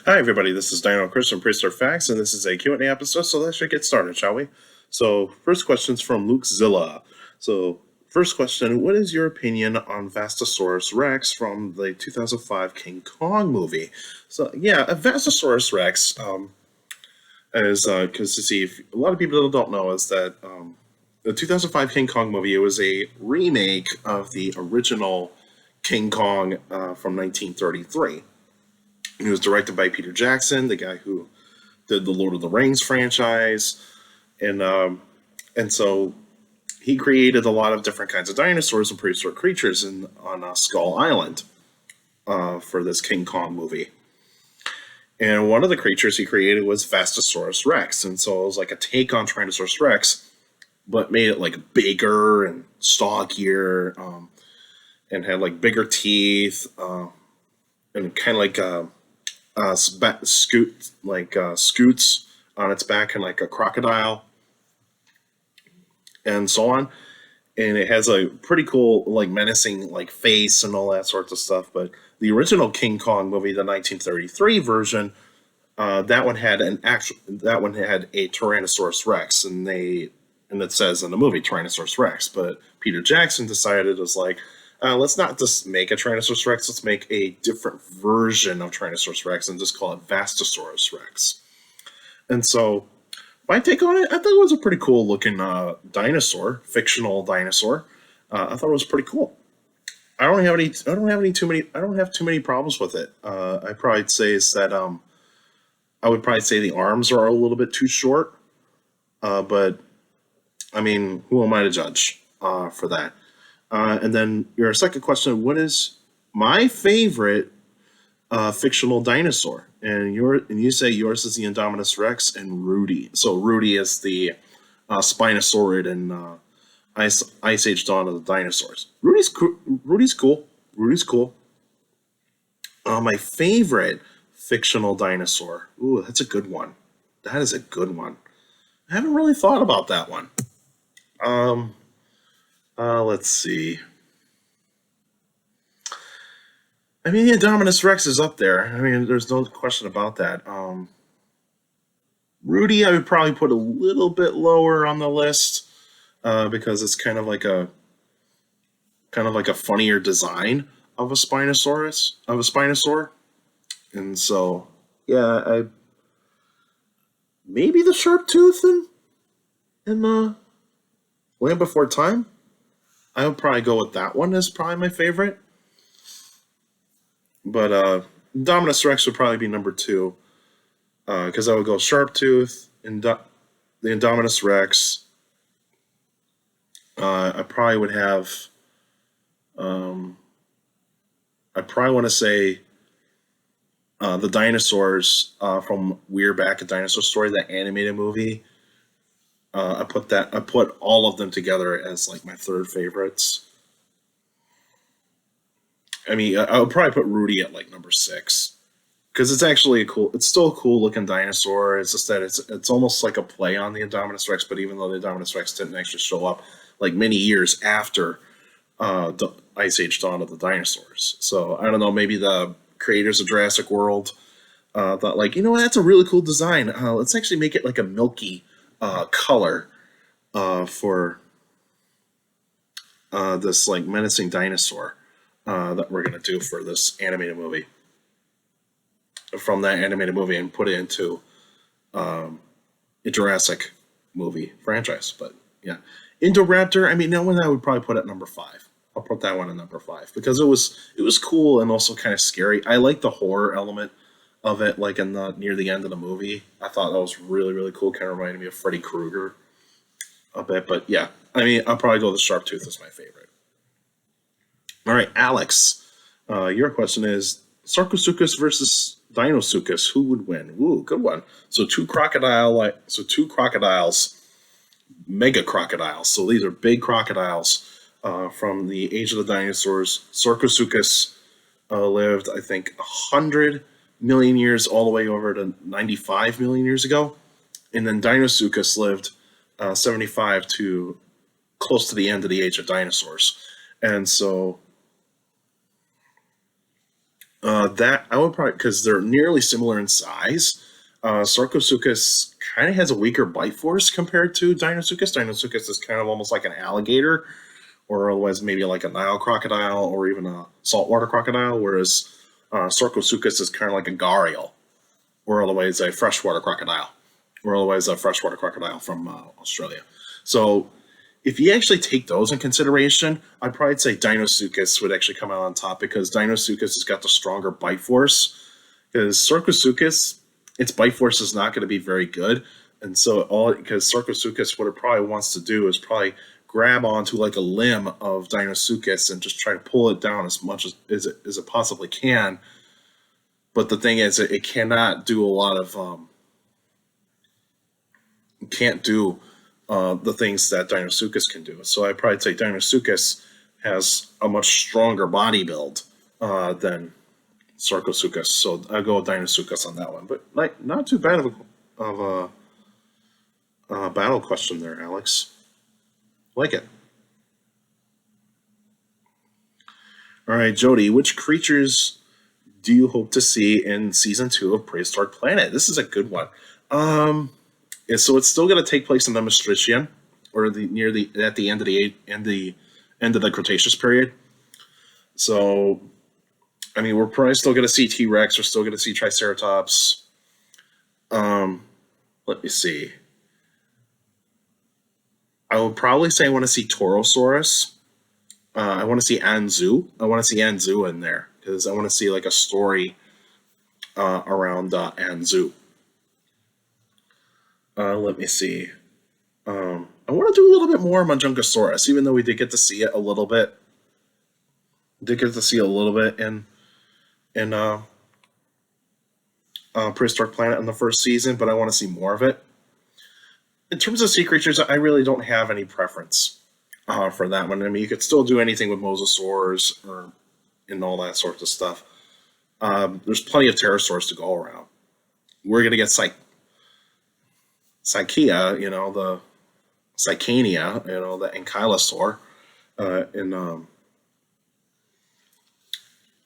Hi everybody, this is Dino Chris from Prehistoric Facts, and this is a Q&A episode, so let's get started, shall we? So, first question's from Luke Zilla. So, first question, what is your opinion on Vastosaurus Rex from the 2005 King Kong movie? So, yeah, a Vastosaurus Rex is, because to see, if a lot of people don't know, is that the 2005 King Kong movie, it was a remake of the original King Kong from 1933. It was directed by Peter Jackson, the guy who did the Lord of the Rings franchise, and so he created a lot of different kinds of dinosaurs and prehistoric creatures on Skull Island for this King Kong movie. And one of the creatures he created was Vastosaurus Rex, and so it was like a take on Tyrannosaurus Rex, but made it like bigger and stockier, and had like bigger teeth, and kind of like scoots on its back, and like a crocodile, and so on. And it has a pretty cool, like menacing, like face and all that sorts of stuff. But the original King Kong movie, the 1933 version, that one had a Tyrannosaurus Rex, and it says in the movie Tyrannosaurus Rex. But Peter Jackson decided, it was like, let's not just make a Tyrannosaurus Rex, let's make a different version of Tyrannosaurus Rex and just call it Vastosaurus Rex. And so my take on it, I thought it was a pretty cool looking dinosaur, fictional dinosaur. I thought it was pretty cool. I don't have too many problems with it. I probably say is that I would probably say the arms are a little bit too short. But I mean, who am I to judge for that? And then your second question: what is my favorite fictional dinosaur? And you say yours is the Indominus Rex and Rudy. So Rudy is the Spinosaurid and Ice Age Dawn of the Dinosaurs. Rudy's cool. Rudy's cool. My favorite fictional dinosaur. Ooh, that's a good one. That is a good one. I haven't really thought about that one. Let's see. I mean, the Indominus Rex is up there. I mean, there's no question about that. Rudy, I would probably put a little bit lower on the list because it's kind of like a funnier design of a Spinosaur, and so yeah, I maybe the Sharp Tooth and Land Before Time. I would probably go with that one as probably my favorite. But Indominus Rex would probably be number two. Because I would go Sharp Tooth, the Indominus Rex. I probably would have. I probably want to say the dinosaurs from We're Back, a Dinosaur Story, that animated movie. I put all of them together as like my third favorites. I mean, I would probably put Rudy at like number 6 because it's still a cool looking dinosaur. It's just that it's almost like a play on the Indominus Rex, but even though the Indominus Rex didn't actually show up like many years after the Ice Age Dawn of the Dinosaurs. So I don't know, maybe the creators of Jurassic World thought like, that's a really cool design. Let's actually make it like a milky color for this like menacing dinosaur that we're going to do for this animated movie. From that animated movie and put it into a Jurassic movie franchise. But yeah, Indoraptor, I mean, that one I would probably put at number 5. I'll put that one at number 5 because it was cool and also kind of scary. I like the horror element of it, like near the end of the movie. I thought that was really, really cool. Kind of reminded me of Freddy Krueger a bit. But yeah, I mean, I'll probably go with the Sharp Tooth as my favorite. All right, Alex, your question is Sarcosuchus versus Dinosuchus. Who would win? Ooh, good one. So two crocodiles, mega crocodiles. So these are big crocodiles from the age of the dinosaurs. Sarcosuchus lived, I think, 100 million years all the way over to 95 million years ago. And then Dinosuchus lived 75 to close to the end of the age of dinosaurs. And so That I would probably, because they're nearly similar in size. Sarcosuchus kind of has a weaker bite force compared to Deinosuchus. Deinosuchus is kind of almost like an alligator, or otherwise maybe like a Nile crocodile, or even a saltwater crocodile, whereas Sarcosuchus is kind of like a gharial, or otherwise a freshwater crocodile, or otherwise a freshwater crocodile from Australia. So if you actually take those in consideration, I'd probably say Deinosuchus would actually come out on top because Deinosuchus has got the stronger bite force. Because Sarcosuchus, its bite force is not going to be very good, and so all because Sarcosuchus, what it probably wants to do is probably grab onto like a limb of Deinosuchus and just try to pull it down as much as it possibly can. But the thing is, it cannot do a lot of can't do the things that Deinosuchus can do. So I'd probably say Deinosuchus has a much stronger body build than Sarcosuchus. So I'll go with Deinosuchus on that one. But not too bad of a battle question there, Alex. Like it. All right, Jody, which creatures do you hope to see in season 2 of Prehistoric Planet? This is a good one. Yeah, so it's still going to take place in the Maastrichtian, or at the end of the Cretaceous period. So, I mean, we're probably still going to see T-Rex. We're still going to see Triceratops. Let me see. I would probably say I want to see Torosaurus. I want to see Anzu. I want to see Anzu in there because I want to see like a story around Anzu. Let me see. I want to do a little bit more on Nigersaurus, even though we did get to see it a little bit. Did get to see a little bit in Prehistoric Planet in the first season, but I want to see more of it. In terms of sea creatures, I really don't have any preference for that one. I mean, you could still do anything with Mosasaurus and all that sorts of stuff. There's plenty of pterosaurs to go around. We're going to get Psychea, the Psychania, the Ankylosaur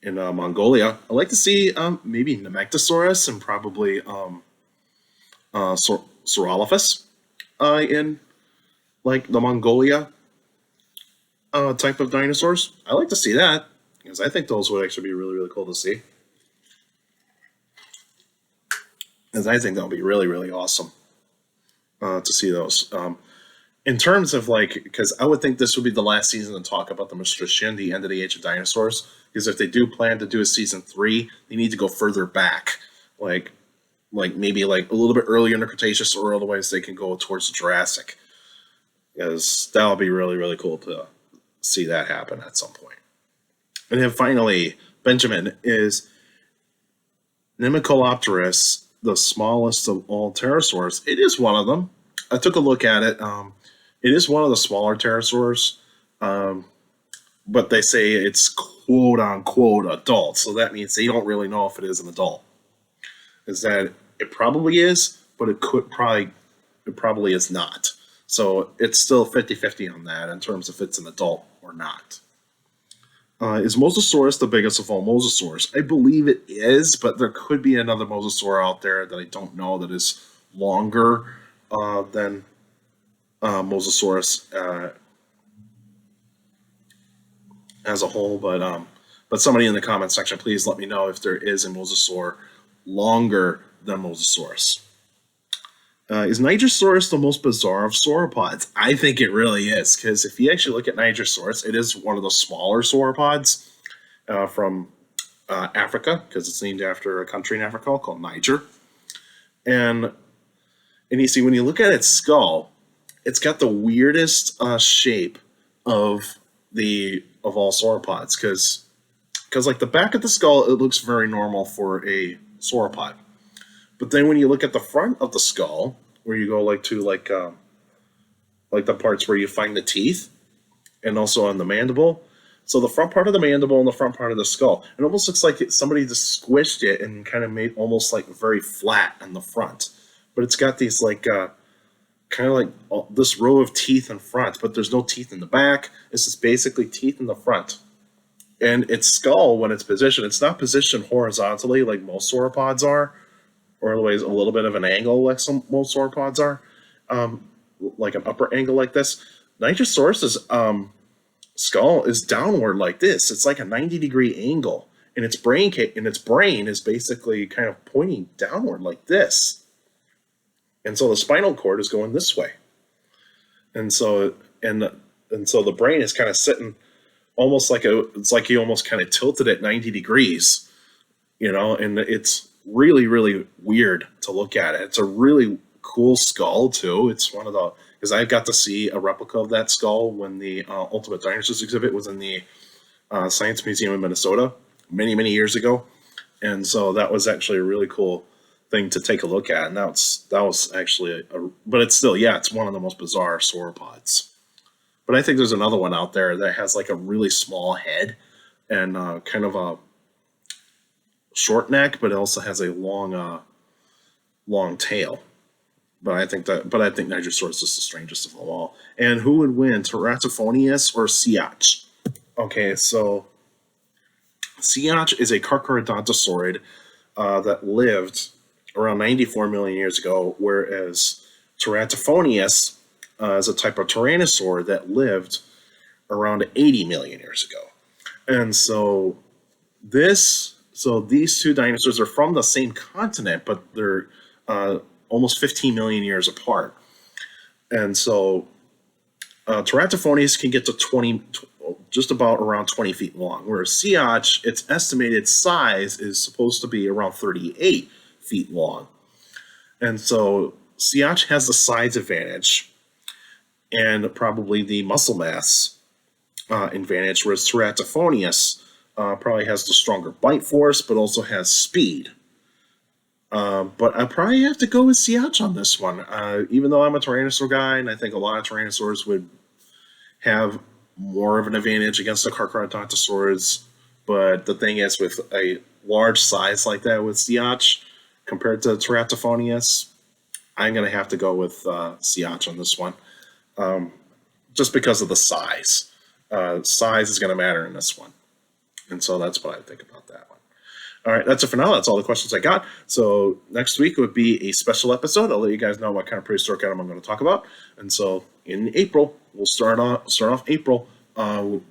in Mongolia. I'd like to see maybe Nemicolopterus and probably Saurolophus in like the Mongolia type of dinosaurs. I like to see that because I think those would actually be really, really cool to see. Because I think that would be really, really awesome to see those. In terms of because I would think this would be the last season to talk about the Maastrichtian, the end of the age of dinosaurs. Because if they do plan to do a season 3, they need to go further back, like maybe like a little bit earlier in the Cretaceous, or otherwise they can go towards the Jurassic. Because that would be really, really cool to see that happen at some point. And then finally, Benjamin, is Nemicolopterus the smallest of all pterosaurs? It is one of them. I took a look at it. It is one of the smaller pterosaurs, but they say it's quote unquote adult, so that means they don't really know if it is an adult. Is that it probably is, but it probably is not. So it's still 50-50 on that in terms of if it's an adult or not. Is Mosasaurus the biggest of all mosasaurs? I believe it is, but there could be another mosasaur out there that I don't know that is longer than Mosasaurus as a whole. But somebody in the comment section, please let me know if there is a mosasaur longer than Mosasaurus. Is Nigersaurus the most bizarre of sauropods? I think it really is, because if you actually look at Nigersaurus, it is one of the smaller sauropods from Africa, because it's named after a country in Africa called Niger. And you see, when you look at its skull, it's got the weirdest shape of all sauropods, because like the back of the skull, it looks very normal for a sauropod. But then when you look at the front of the skull, where you go like the parts where you find the teeth, and also on the mandible. So the front part of the mandible and the front part of the skull, it almost looks like somebody just squished it and kind of made almost like very flat on the front. But it's got these kind of like this row of teeth in front, but there's no teeth in the back. It's just basically teeth in the front. And its skull, when it's positioned, it's not positioned horizontally like most sauropods are, or always a little bit of an angle like most sauropods are, like an upper angle like this. Nigersaurus's skull is downward like this. It's like a 90-degree angle, and its brain is basically kind of pointing downward like this. And so the spinal cord is going this way. And so the brain is kind of sitting almost like it's like you almost kind of tilted it 90 degrees, and it's really, really weird to look at it. It's a really cool skull too. It's one of the, because I got to see a replica of that skull when the Ultimate Dinosaurs exhibit was in the Science Museum in Minnesota many, many years ago. And so that was actually a really cool thing to take a look at. And that was actually, but it's still, it's one of the most bizarre sauropods. But I think there's another one out there that has like a really small head and kind of a short neck, but it also has a long tail. But I think Nigersaurus is the strangest of them all. And who would win, Teratophonius or Siach? Okay, so Siach is a carcharodontosaurid that lived around 94 million years ago, whereas Teratophonius is a type of tyrannosaur that lived around 80 million years ago. And so these two dinosaurs are from the same continent, but they're almost 15 million years apart. And so Teratophonius can get to just about around 20 feet long, whereas Siach, its estimated size is supposed to be around 38 feet long. And so Siach has the size advantage and probably the muscle mass advantage, whereas Teratophonius probably has the stronger bite force, but also has speed. But I probably have to go with Siach on this one, even though I'm a Tyrannosaur guy, and I think a lot of Tyrannosaurs would have more of an advantage against the Carcharodontosaurs. But the thing is, with a large size like that with Siach compared to Teratophonius, I'm going to have to go with Siach on this one, just because of the size. Size is going to matter in this one. And so that's what I think about that one. All right, that's it for now. That's all the questions I got. So next week would be a special episode. I'll let you guys know what kind of prehistoric item I'm going to talk about. And so in April, we'll start off April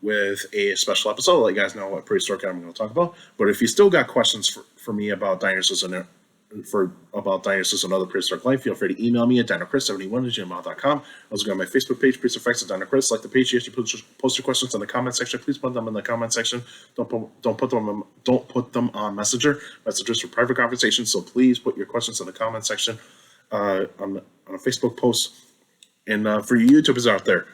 with a special episode. I'll let you guys know what prehistoric item I'm going to talk about. But if you still got questions for me about dinosaurs and other prehistoric life, feel free to email me at dinocris71@gmail.com. Also go on my Facebook page, Prehistoric Facts at Dinocris. Like the page, you actually post your questions in the comment section. Please put them in the comment section. Don't put them on Messenger. Messengers for private conversations. So please put your questions in the comment section on a Facebook post. And for you YouTubers out there,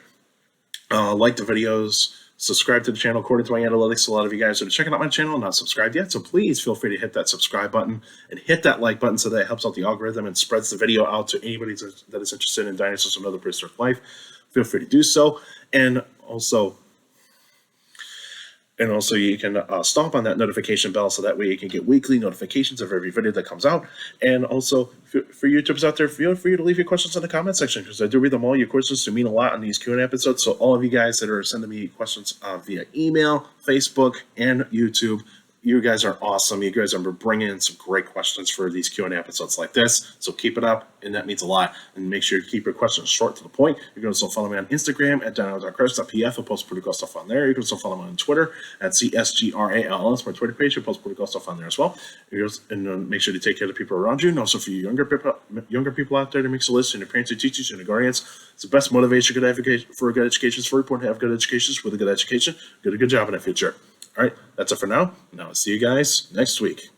like the videos, subscribe to the channel. According to my analytics, a lot of you guys are checking out my channel and not subscribed yet. So please feel free to hit that subscribe button and hit that like button so that it helps out the algorithm and spreads the video out to anybody that is interested in dinosaurs and other prehistoric life. Feel free to do so. And also you can stomp on that notification bell so that way you can get weekly notifications of every video that comes out. And also for YouTubers out there, feel free to leave your questions in the comment section because I do read them all. Your questions do mean a lot on these Q&A episodes. So all of you guys that are sending me questions via email, Facebook, and YouTube, you guys are awesome. You guys are bringing in some great questions for these Q&A episodes like this. So keep it up, and that means a lot. And make sure you keep your questions short to the point. You can also follow me on Instagram at dino.chris.pf. I post pretty cool stuff on there. You can also follow me on Twitter at CSGRALS, my Twitter page. I post pretty cool stuff on there as well. And make sure to take care of the people around you. And also for you younger people out there to make a list, and your parents, your teachers, and your guardians, it's the best motivation for a good education. It's very important to have good educations. With a good education, get a good job in the future. All right, that's it for now. Now I'll see you guys next week.